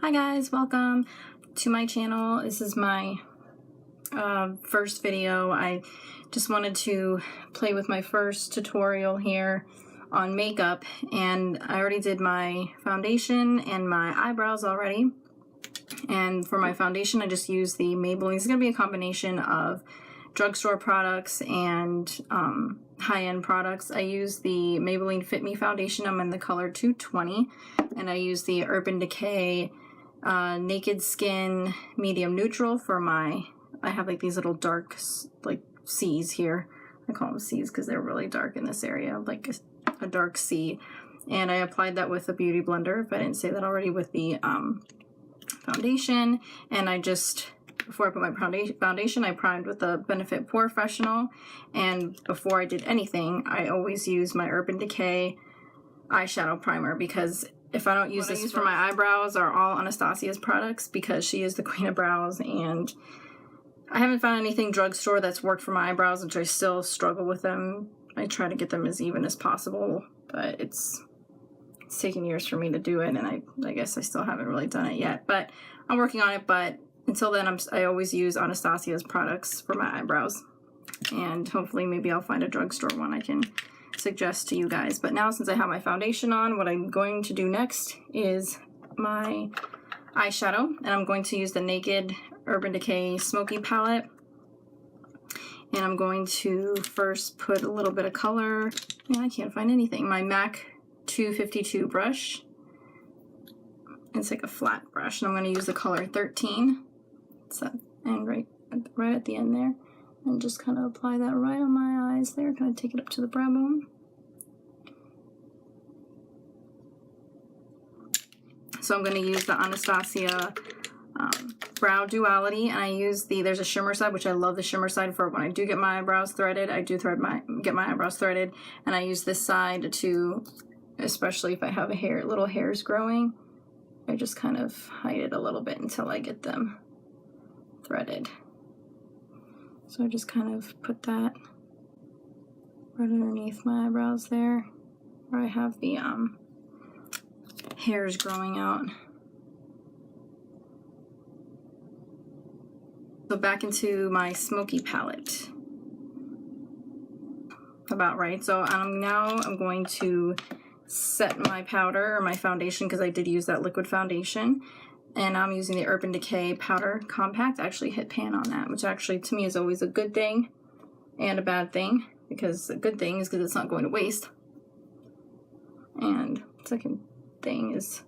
Hi guys, welcome to my channel. This is my first video. I just wanted to play with my first tutorial here on makeup, and I already did my foundation and my eyebrows already. And for my foundation I just used the Maybelline. It's going to be a combination of drugstore products and high-end products. I use the Maybelline Fit Me foundation. I'm in the color 220, and I use the Urban Decay Naked Skin Medium Neutral for my, I have like these little dark like C's here. I call them C's because they're really dark in this area, like a dark C. And I applied that with a beauty blender, if I didn't say that already, with the foundation. And I just, before I put my foundation, I primed with the Benefit Porefessional. And before I did anything, I always use my Urban Decay eyeshadow primer, because if I don't use this for my eyebrows are all Anastasia's products, because she is the queen of brows, and I haven't found anything drugstore that's worked for my eyebrows, which I still struggle with them. I try to get them as even as possible, but it's taken years for me to do it, and I guess I still haven't really done it yet, but I'm working on it. But until then, I always use Anastasia's products for my eyebrows, and hopefully maybe I'll find a drugstore one I can suggest to you guys. But now, since I have my foundation on, what I'm going to do next is my eyeshadow, and I'm going to use the Naked Urban Decay Smokey palette, and I'm going to first put a little bit of color. I can't find anything. My MAC 252 brush. It's like a flat brush, and I'm going to use the color 13. So, and right at the end there, and just kind of apply that right on my eyes there. Kind of take it up to the brow bone. So I'm going to use the Anastasia brow duality, and I use there's a shimmer side, which I love the shimmer side for when I do get my eyebrows threaded. I do get my eyebrows threaded, and I use this side to, especially if I have little hairs growing, I just kind of hide it a little bit until I get them threaded. So I just kind of put that right underneath my eyebrows there, where I have the hairs growing out. So back into my smoky palette. About right. So now I'm going to set my powder or my foundation, because I did use that liquid foundation. And I'm using the Urban Decay Powder Compact. I actually hit pan on that, which actually to me is always a good thing and a bad thing, because the good thing is because it's not going to waste. And the second thing is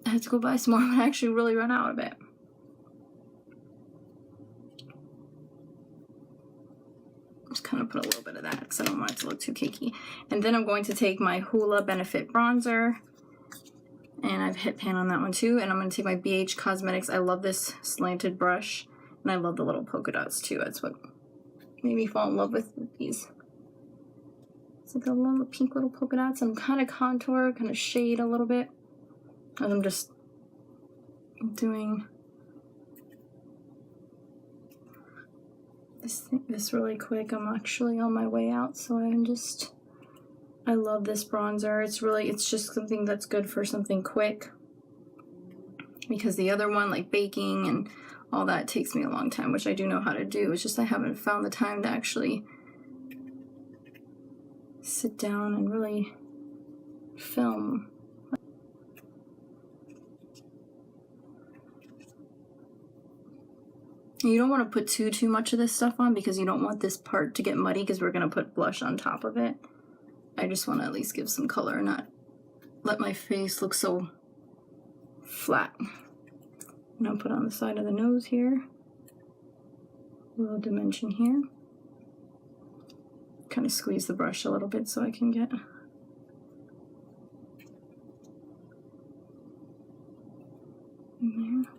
I had to go buy some more when I actually really run out of it. Just kind of put a little bit of that because I don't want it to look too cakey. And then I'm going to take my Hoola Benefit Bronzer, and I've hit pan on that one too. And I'm going to take my BH Cosmetics. I love this slanted brush, and I love the little polka dots too. That's what made me fall in love with these. It's like a little pink little polka dots, and kind of contour, kind of shade a little bit. And I'm just doing this really quick. I'm actually on my way out, so I love this bronzer. It's just something that's good for something quick, because the other one, like baking and all that, takes me a long time, which I do know how to do. It's just I haven't found the time to actually sit down and really film. You don't want to put too much of this stuff on, because you don't want this part to get muddy, because we're going to put blush on top of it. I just want to at least give some color, not let my face look so flat. And I'll put on the side of the nose here, a little dimension here. Kind of squeeze the brush a little bit so I can get in there.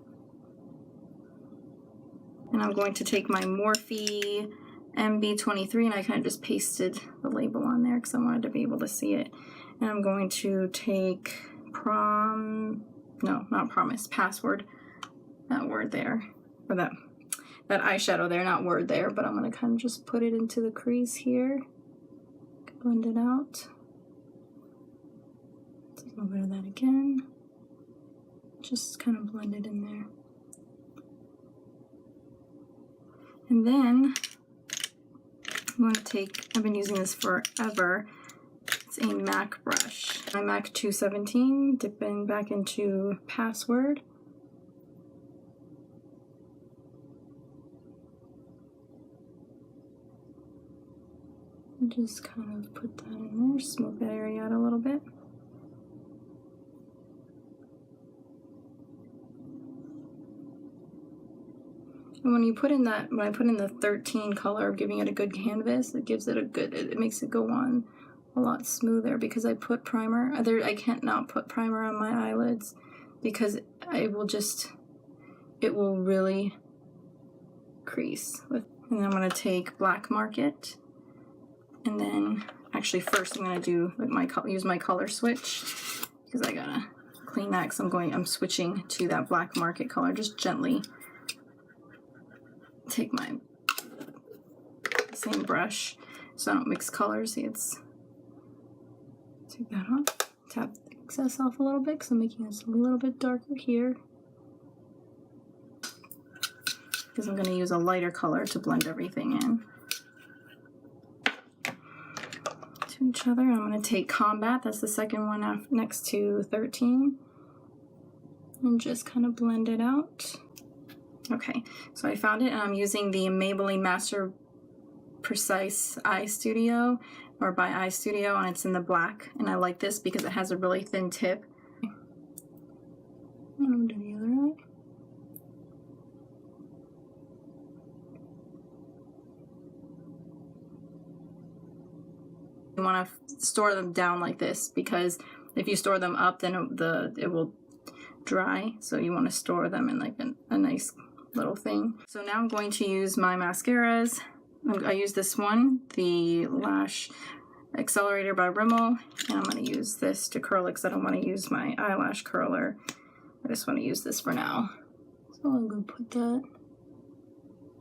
And I'm going to take my Morphe MB23, and I kind of just pasted the label on there because I wanted to be able to see it. And I'm going to take Password, that word there, or that eyeshadow there, not word there, but I'm going to kind of just put it into the crease here, blend it out. Take a little bit of that again. just kind of blend it in there. And then I'm going to take, I've been using this forever, it's a MAC brush. My MAC 217, dipping back into Password. And just kind of put that in there, smooth that area out a little bit. And when you put in that, when I put in the 13 color of giving it a good canvas, it gives it a good, it makes it go on a lot smoother because I put primer. I can't not put primer on my eyelids because it will really crease. And then I'm going to take Black Market, and then actually first I'm going to do use my color switch because I gotta clean that because I'm switching to that Black Market color. Just gently take my same brush so I don't mix colors. See, take that off, tap the excess off a little bit because I'm making this a little bit darker here because I'm going to use a lighter color to blend everything in to each other. I'm going to take Combat, that's the second one next to 13, and just kind of blend it out. Okay, so I found it, and I'm using the Maybelline Master Precise Eye Studio, or by Eye Studio, and it's in the black, and I like this because it has a really thin tip. I'm gonna do the other eye. You want to store them down like this because if you store them up, then it will dry. So you want to store them in like a nice little thing. So now I'm going to use my mascaras. I use this one, the Lash Accelerator by Rimmel, and I'm going to use this to curl it because I don't want to use my eyelash curler. I just want to use this for now. So I'm going to put that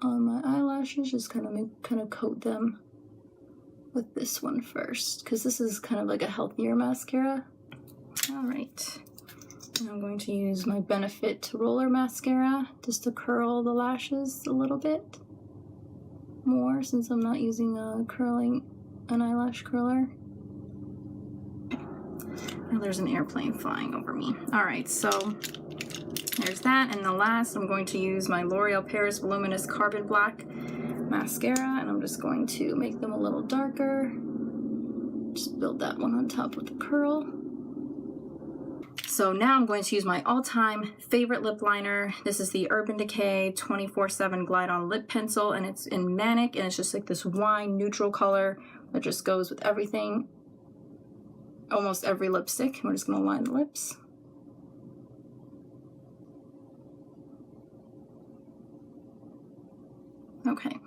on my eyelashes, just kind of coat them with this one first because this is kind of like a healthier mascara. All right. And I'm going to use my Benefit Roller Mascara just to curl the lashes a little bit more since I'm not using an eyelash curler. Now there's an airplane flying over me. Alright, so there's that. And the last, I'm going to use my L'Oreal Paris Voluminous Carbon Black Mascara, and I'm just going to make them a little darker. Just build that one on top of the curl. So now I'm going to use my all-time favorite lip liner. This is the Urban Decay 24/7 Glide On Lip Pencil, and it's in Manic, and it's just like this wine neutral color that just goes with everything, almost every lipstick. We're just going to line the lips. Okay,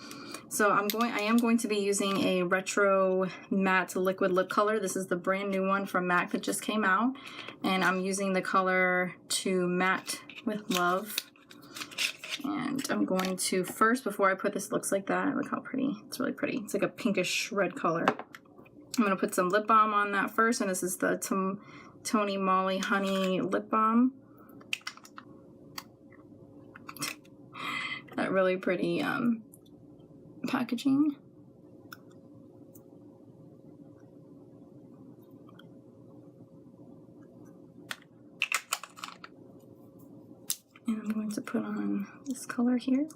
so I am going to be using a Retro Matte Liquid Lip Color. This is the brand new one from MAC that just came out, and I'm using the color To Matte With Love. And I'm going to first, before I put this, looks like that. Look how pretty. It's really pretty. It's like a pinkish red color. I'm going to put some lip balm on that first, and this is the Tony Moly Honey Lip Balm. That really pretty packaging. And I'm going to put on this color here.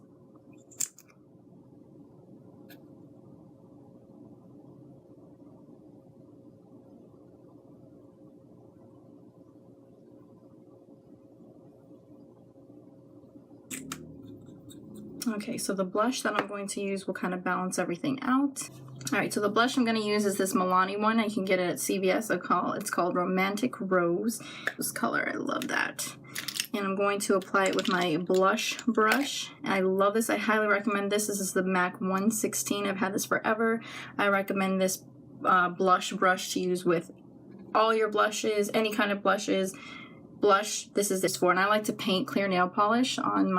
Okay, so the blush that I'm going to use will kind of balance everything out. Alright, so the blush I'm going to use is this Milani one. I can get it at CVS. It's called Romantic Rose. This color, I love that. And I'm going to apply it with my blush brush. I love this. I highly recommend this. This is the MAC 116. I've had this forever. I recommend this blush brush to use with all your blushes, any kind of blushes. This is this for, and I like to paint clear nail polish on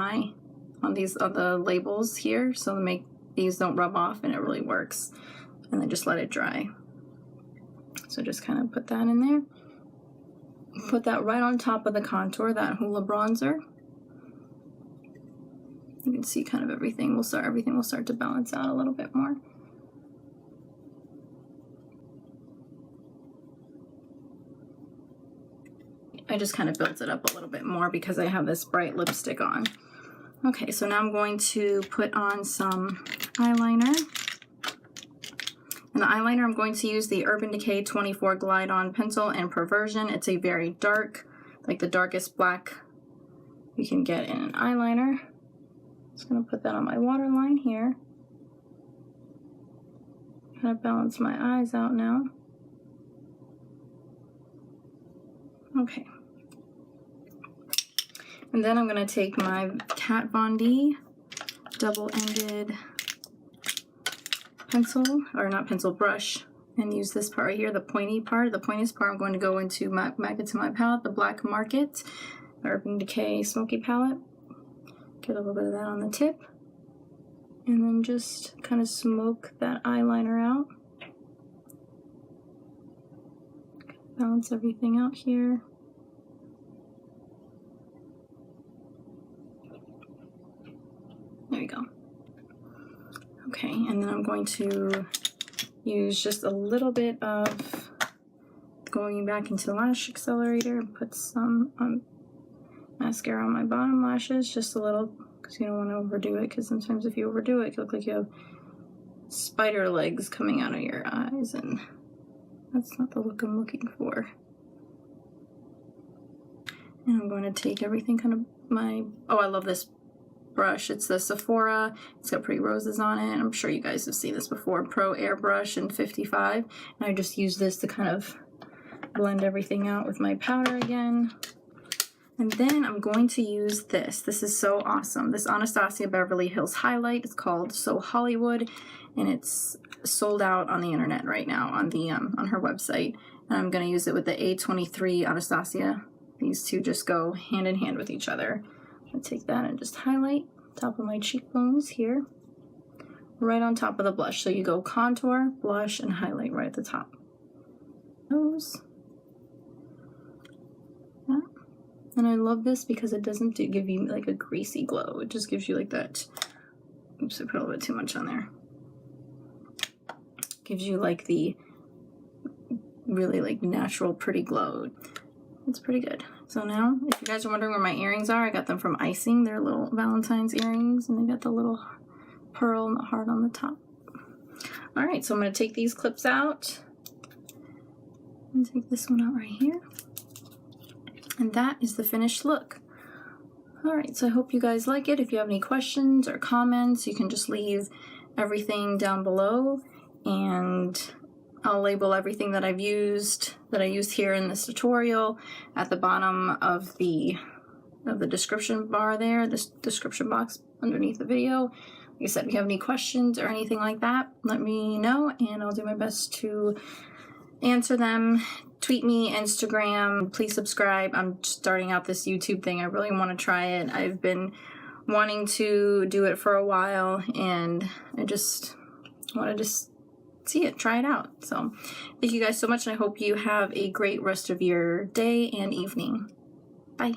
the labels here, so to make these don't rub off, and it really works. And then just let it dry. So just kind of put that in there. put that right on top of the contour, that Hoola bronzer. You can see kind of everything will start to balance out a little bit more. I just kind of built it up a little bit more because I have this bright lipstick on. Okay, so now I'm going to put on some eyeliner. And the eyeliner, I'm going to use the Urban Decay 24 Glide On Pencil in Perversion. It's a very dark, like the darkest black you can get in an eyeliner. Just going to put that on my waterline here. Kind of balance my eyes out now. Okay. And then I'm going to take my Kat Von D double-ended pencil, or not pencil, brush, and use this part right here, the pointy part. The pointiest part I'm going to go into back into my palette, the Black Market Urban Decay Smokey palette. Get a little bit of that on the tip. And then just kind of smoke that eyeliner out. Balance everything out here. There you go. Okay, and then I'm going to use just a little bit of going back into the lash accelerator and put some mascara on my bottom lashes, just a little, because you don't want to overdo it, because sometimes if you overdo it, it can look like you have spider legs coming out of your eyes, and that's not the look I'm looking for. And I'm going to take everything kind of oh, I love this brush. It's the Sephora. It's got pretty roses on it. I'm sure you guys have seen this before. Pro Airbrush in 55. And I just use this to kind of blend everything out with my powder again. And then I'm going to use this. This is so awesome. This Anastasia Beverly Hills highlight. It's called So Hollywood, and it's sold out on the internet right now on the on her website. And I'm going to use it with the A23 Anastasia. These two just go hand in hand with each other. I'm going to take that and just highlight top of my cheekbones here, right on top of the blush. So you go contour, blush, and highlight right at the top. Nose. Yeah. And I love this because it doesn't give you like a greasy glow. It just gives you like that. Oops, I put a little bit too much on there. Gives you like the really like natural pretty glow. It's pretty good. So now, if you guys are wondering where my earrings are, I got them from Icing. They're little Valentine's earrings, and they got the little pearl and the heart on the top. Alright, so I'm going to take these clips out. And take this one out right here. And that is the finished look. Alright, so I hope you guys like it. If you have any questions or comments, you can just leave everything down below. And I'll label everything that I used here in this tutorial at the bottom of the description bar there, this description box underneath the video. Like I said, if you have any questions or anything like that, let me know and I'll do my best to answer them. Tweet me, Instagram, please subscribe. I'm starting out this YouTube thing. I really want to try it. I've been wanting to do it for a while and I just want to see it, try it out. So thank you guys so much, and I hope you have a great rest of your day and evening. Bye.